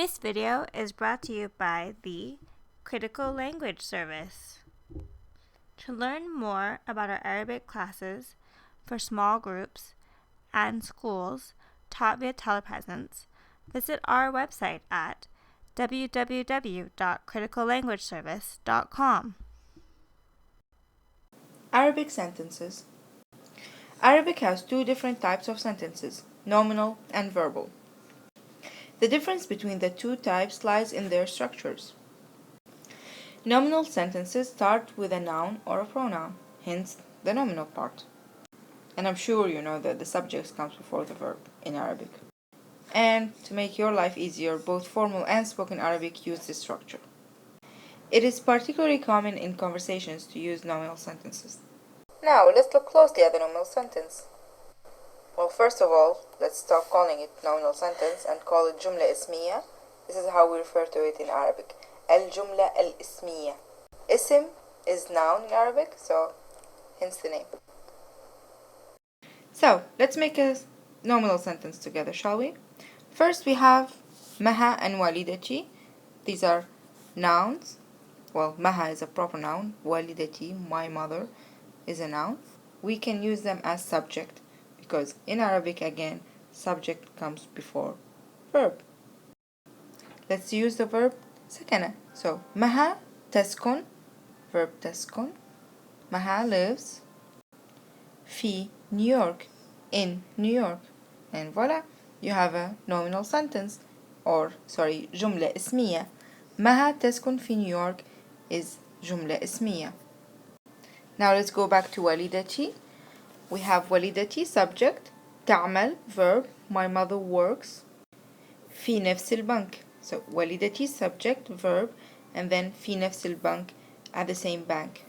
This video is brought to you by the Critical Language Service. To learn more about our Arabic classes for small groups and schools taught via telepresence, visit our website at www.criticallanguageservice.com. Arabic sentences. Arabic has two different types of sentences, nominal and verbal. The difference between the two types lies in their structures. Nominal sentences start with a noun or a pronoun, hence the nominal part. And I'm sure you know that the subject comes before the verb in Arabic. And to make your life easier, both formal and spoken Arabic use this structure. It is particularly common in conversations to use nominal sentences. Now, let's look closely at the nominal sentence. Well, first of all, let's stop calling it nominal sentence and call it الجملة الاسمية. This is how we refer to it in Arabic. الجملة الاسمية. Ism is noun in Arabic, so hence the name. So, let's make a nominal sentence together, shall we? First, we have Maha and Walidati. These are nouns. Well, Maha is a proper noun. Walidati, my mother, is a noun. We can use them as subject because in Arabic, again, subject comes before verb. Let's use the verb sakana. So, Maha taskun, verb taskun. Maha lives fi New York, in New York. And voila, you have a nominal sentence, جملة اسمية. Maha taskun fi New York is جملة اسمية. Now let's go back to walidati. We have walidati, subject, تعمل, verb, my mother works, في نفس البنك. So walidati, subject, verb, and then في نفس البنك, at the same bank.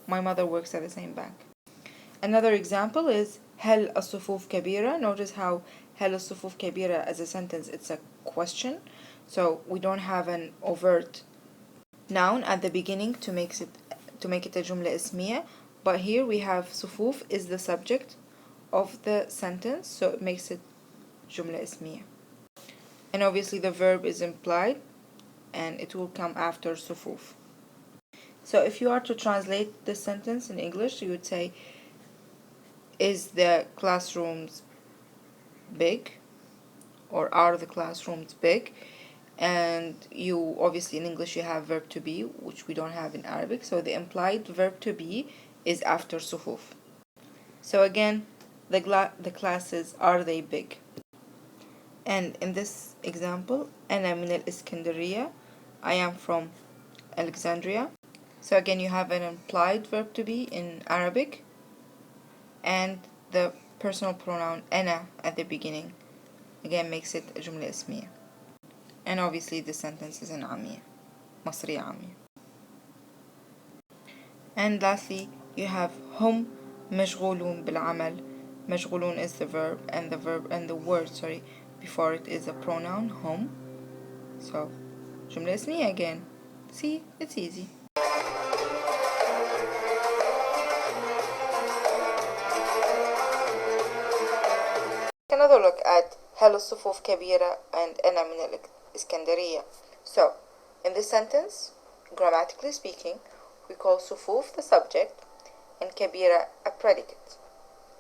My mother works at the same bank. Another example is هل الصفوف كبيرة. Notice how هل الصفوف كبيرة as a sentence, it's a question. So we don't have an overt noun at the beginning to make it a جملة اسمية. But here we have صفوف is the subject of the sentence, so it makes it جملة اسمية. And obviously the verb is implied and it will come after صفوف. So if you are to translate this sentence in English, you would say, is the classrooms big? Or are the classrooms big? And you obviously in English you have verb to be, which we don't have in Arabic, so the implied verb to be is after صفوف. So again, the classes, are they big? And in this example, أنا من الإسكندرية, I am from Alexandria. So again, you have an implied verb to be in Arabic and the personal pronoun أنا at the beginning again makes it a جملة اسمية. And obviously the sentence is in عامية, مصرية عامية. And lastly, you have هم مشغولون بالعمل. مشغولون is the verb and the word before it is a pronoun هم. So جملة اسمية again. See, it's easy. Another look at هل الصفوف كبيرة and أنا من الإسكندرية. So, in this sentence, grammatically speaking, we call صفوف the subject and كبيرة a predicate.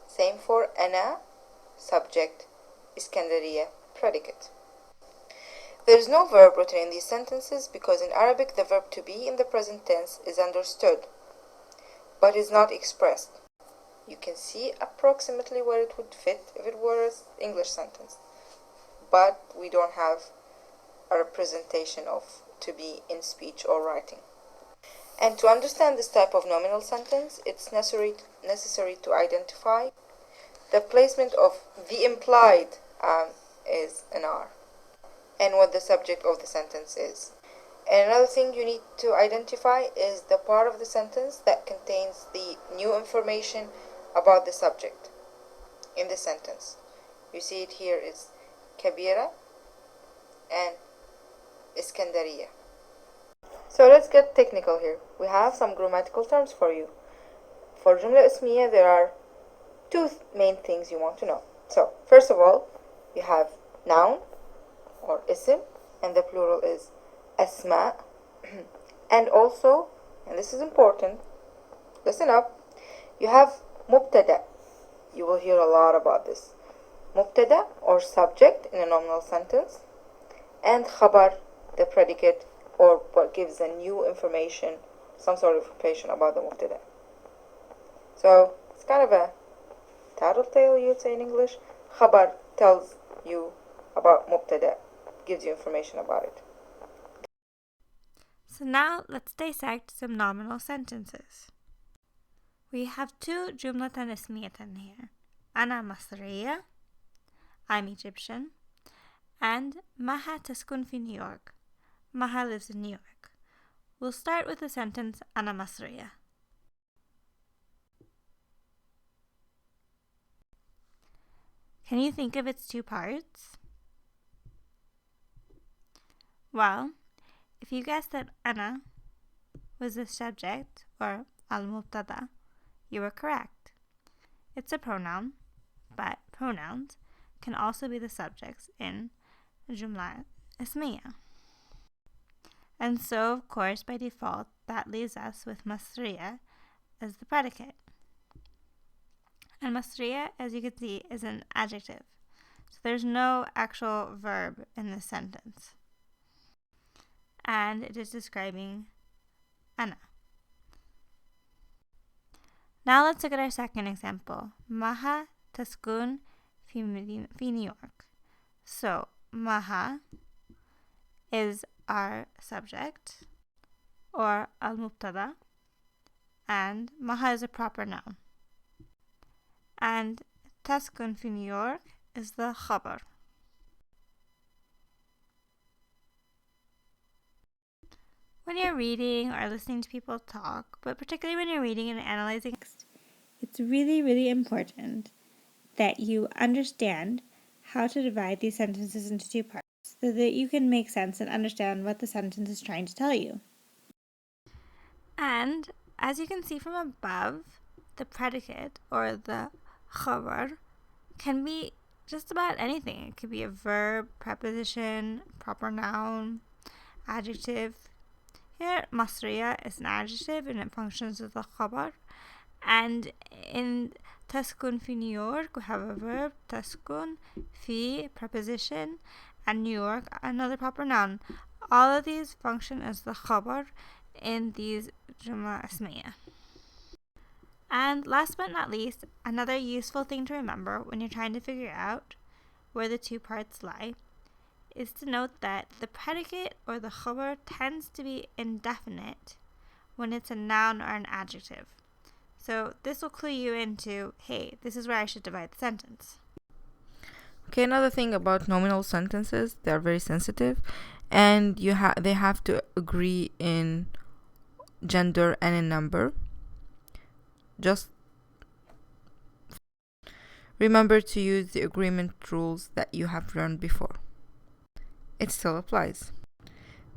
Same for أنا, subject, إسكندرية, predicate. There is no verb written in these sentences because in Arabic the verb to be in the present tense is understood, but is not expressed. You can see approximately where it would fit if it were an English sentence, but we don't have a representation of to be in speech or writing. And to understand this type of nominal sentence, it's necessary to identify the placement of the implied is an R and what the subject of the sentence is. And another thing you need to identify is the part of the sentence that contains the new information about the subject in the sentence. You see it here is كبيرة and إسكندرية. So let's get technical here. We have some grammatical terms for you. For جملة اسمية, there are two main things you want to know. So first of all, you have noun or ism and the plural is asma. And also, and this is important, listen up, you have mubtada. You will hear a lot about this. Mubtada or subject in a nominal sentence, and khabar, the predicate, or what gives a new information, some sort of information about the mubtada. So it's kind of a tattletale, you'd say in English. Khabar tells you about mubtada, gives you information about it. So now let's dissect some nominal sentences. We have two جملة اسمية here. أنا مصرية, I'm Egyptian, and Maha تسكن في New York. Maha lives in New York. We'll start with the sentence أنا مصرية. Can you think of its two parts? Well, if you guessed that أنا was the subject, or al-mubtada, you were correct. It's a pronoun, but pronouns can also be the subjects in الجملة الاسمية. And so, of course, by default, that leaves us with مصرية as the predicate. And مصرية, as you can see, is an adjective. So there's no actual verb in this sentence. And it is describing أنا. Now let's look at our second example. Maha تسكن في New York. So Maha is our subject, or al-mubtada, and Maha is a proper noun. And تسكن في New York is the khabar. When you're reading or listening to people talk, but particularly when you're reading and analyzing text, it's really, really important that you understand how to divide these sentences into two parts so that you can make sense and understand what the sentence is trying to tell you. And as you can see from above, the predicate or the khabar can be just about anything. It could be a verb, preposition, proper noun, adjective. Here, مصرية is an adjective and it functions as a khabar. And in تسكن في New York, we have a verb, تسكن في, preposition, and New York, another proper noun. All of these function as the khabar in these جملة اسمية. And last but not least, another useful thing to remember when you're trying to figure out where the two parts lie is to note that the predicate or the khabar tends to be indefinite when it's a noun or an adjective. So this will clue you into, hey, this is where I should divide the sentence. Okay, another thing about nominal sentences, they're very sensitive, and they have to agree in gender and in number. Just remember to use the agreement rules that you have learned before. It still applies.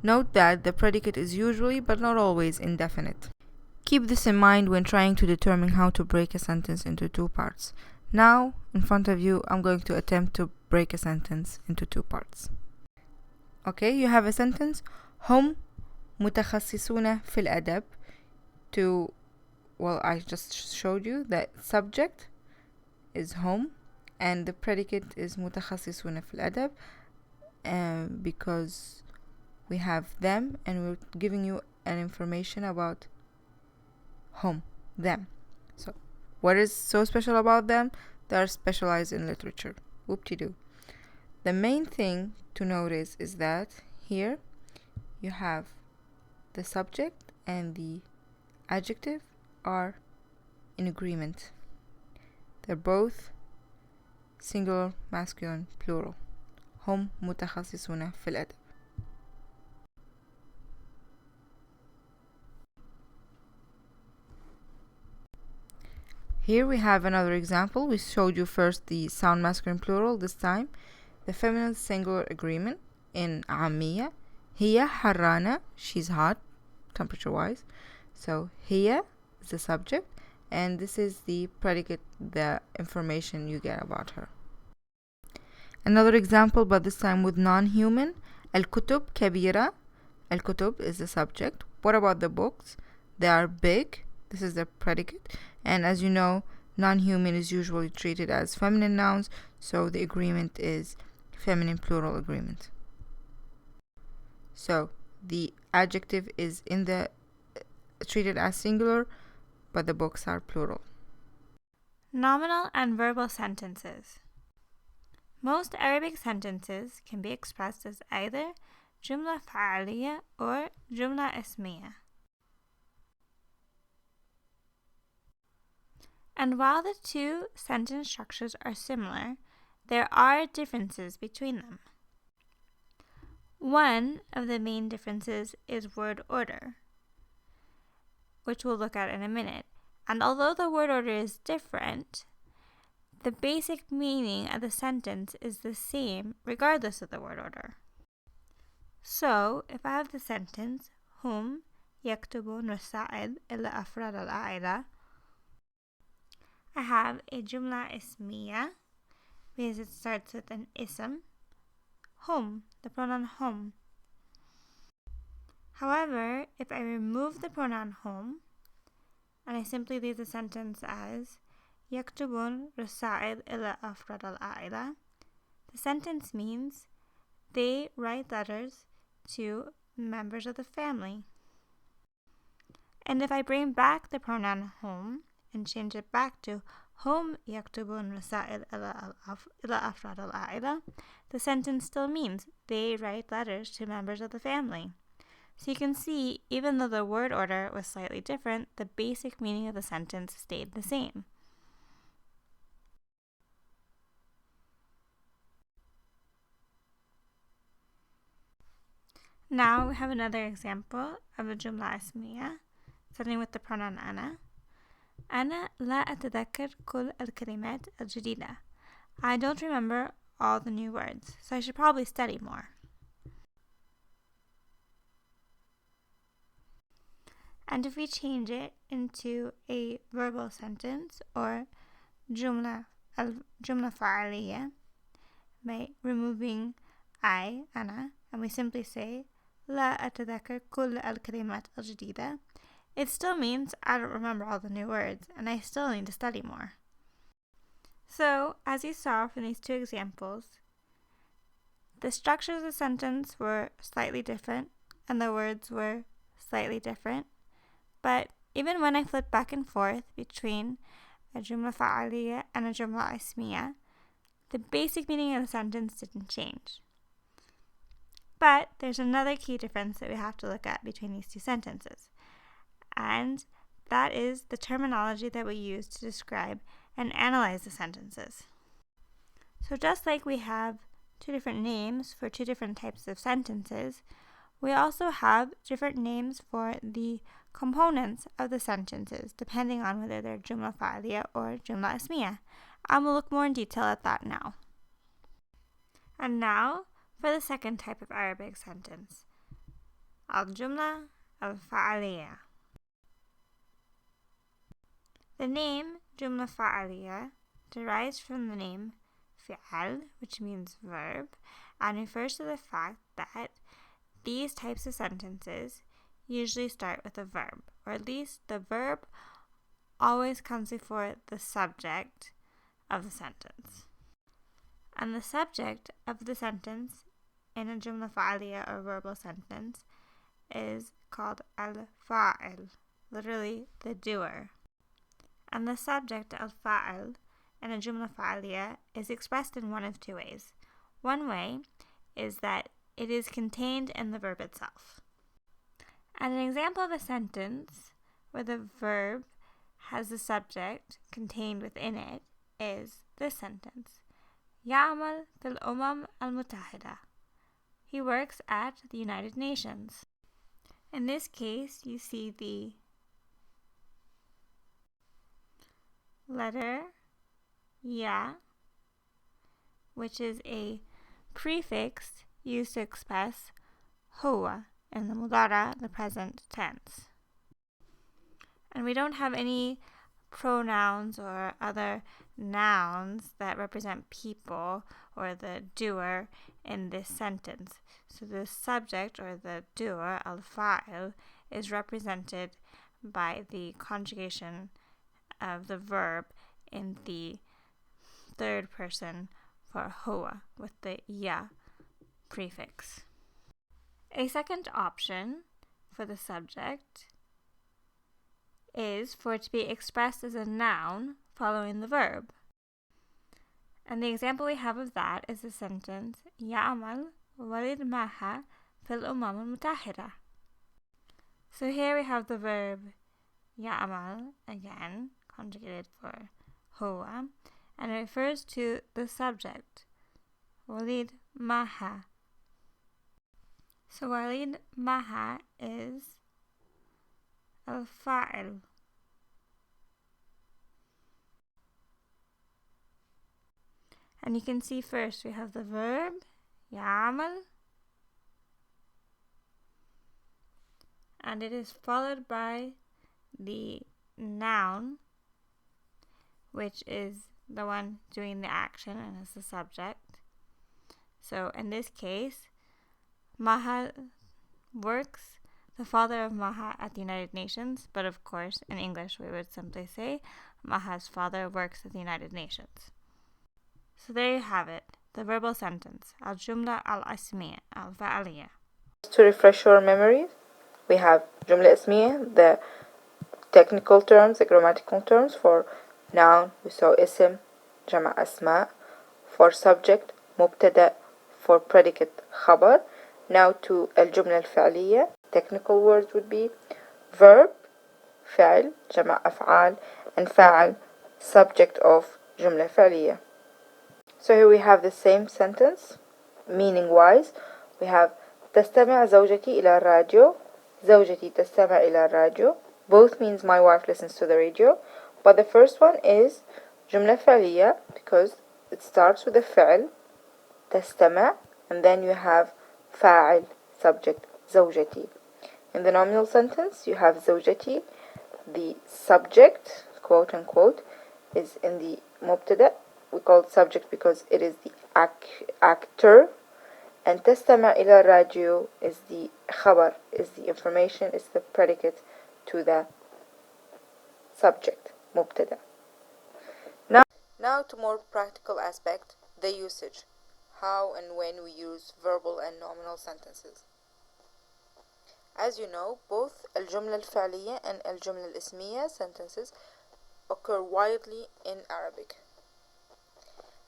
Note that the predicate is usually but not always indefinite. Keep this in mind when trying to determine how to break a sentence into two parts. Now, in front of you, I'm going to attempt to break a sentence into two parts. Okay, you have a sentence. هم متخصصون في الأدب. I just showed you that subject is هم and the predicate is متخصصون في الأدب. Because we have them and we're giving you an information about home, them. So what is so special about them? They are specialized in literature. Whoop-de-doo. The main thing to notice is that here you have the subject and the adjective are in agreement. They're both singular, masculine, plural. هم متخصصون في الأدب. Here we have another example. We showed you first the sound masculine plural. This time the feminine singular agreement in عامية. هي حرانة, she's hot temperature wise. So هي is the subject and this is the predicate, the information you get about her. Another example, but this time with non-human. الكتب كبيرة. الكتب is the subject. What about the books? They are big. This is the predicate. And as you know, non-human is usually treated as feminine nouns, so the agreement is feminine plural agreement. So the adjective is in the treated as singular, but the books are plural. Nominal and verbal sentences. Most Arabic sentences can be expressed as either جملة فعلية or جملة اسمية. And while the two sentence structures are similar, there are differences between them. One of the main differences is word order, which we'll look at in a minute. And although the word order is different, the basic meaning of the sentence is the same regardless of the word order. So, if I have the sentence هم يكتبون رسائل إلى أفراد العائلة, I have a جملة اسمية because it starts with an ism, هم, the pronoun هم. However, if I remove the pronoun هم and I simply leave the sentence as يكتبون رسائل إلى أفراد العائلة, the sentence means they write letters to members of the family. And if I bring back the pronoun هم and change it back to هم يكتبون رسائل إلى أفراد العائلة, the sentence still means they write letters to members of the family. So you can see, even though the word order was slightly different, the basic meaning of the sentence stayed the same. Now we have another example of a جملة اسمية, starting with the pronoun أنا. أنا لا أتذكر كل الكلمات الجديدة. I don't remember all the new words, so I should probably study more. And if we change it into a verbal sentence or جملة فعلية by removing I, أنا, and we simply say لا أتذكر كل الكلمات الجديدة, it still means I don't remember all the new words and I still need to study more. So, as you saw from these two examples, the structures of the sentence were slightly different and the words were slightly different, but even when I flipped back and forth between a جملة فعلية and a جملة اسمية, the basic meaning of the sentence didn't change. But there's another key difference that we have to look at between these two sentences, and that is the terminology that we use to describe and analyze the sentences. So just like we have two different names for two different types of sentences, we also have different names for the components of the sentences, depending on whether they're جملة فعلية or جملة اسمية. And we'll look more in detail at that now. And now for the second type of Arabic sentence, الجملة الفعلية. The name جملة فعلية derives from the name فعل, which means verb, and refers to the fact that these types of sentences usually start with a verb, or at least the verb always comes before the subject of the sentence. And the subject of the sentence in a جملة فعلية or verbal sentence is called al-fa'il, literally the doer. And the subject al-fa'il in a جملة فعلية is expressed in one of two ways. One way is that it is contained in the verb itself. And an example of a sentence where the verb has the subject contained within it is this sentence. يعمل في الأمم المتحدة. He works at the United Nations. In this case, you see the letter ya, which is a prefix used to express huwa in the mudara, the present tense. And we don't have any pronouns or other nouns that represent people or the doer in this sentence. So the subject, or the doer, al-fa'il, is represented by the conjugation of the verb in the third person for huwa with the ya prefix. A second option for the subject is for it to be expressed as a noun following the verb. And the example we have of that is the sentence يعمل ولد معها في الأمم المتحدة. So here we have the verb يعمل, again conjugated for هو, and it refers to the subject ولد معها. So ولد معها is الفاعل. And you can see first we have the verb يعمل, and it is followed by the noun, which is the one doing the action and is the subject. So in this case, Maha works, the father of Maha, at the United Nations, but of course in English we would simply say Maha's father works at the United Nations. So there you have it, the verbal sentence, الجملة الاسمية الفعلية. To refresh your memories, we have جملة اسمية, the technical terms, the grammatical terms. For noun, we saw اسم, جمع أسماء. For subject, مبتدأ. For predicate, خبر. Now to الجملة الفعلية, technical words would be verb, فعل, جمع أفعال, and فاعل, subject of جملة فعلية. So here we have the same sentence, meaning wise. We have تستمع زوجتي إلى الراديو, زوجتي تستمع إلى الراديو. Both means my wife listens to the radio, but the first one is جملة فعلية because it starts with the فعل تستمع, and then you have فاعل, subject, زوجتي. In the nominal sentence, you have زوجتي, the subject, quote unquote, is in the مبتدأ. We call it subject because it is the actor, and تستمع إلى الراديو is the خبر, is the information, is the predicate to the subject, مبتدأ. Now to more practical aspect, the usage, how and when we use verbal and nominal sentences. As you know, both الجملة الفعلية and الجملة الاسمية sentences occur widely in Arabic.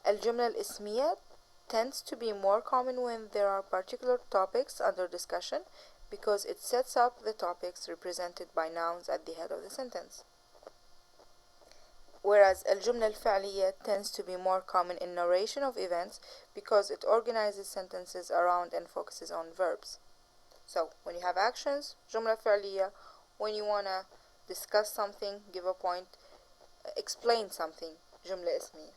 الجملة الاسمية tends to be more common when there are particular topics under discussion because it sets up the topics represented by nouns at the head of the sentence. Whereas الجملة الفعلية tends to be more common in narration of events because it organizes sentences around and focuses on verbs. So when you have actions, جملة فعلية. When you want to discuss something, give a point, explain something, جملة اسمية.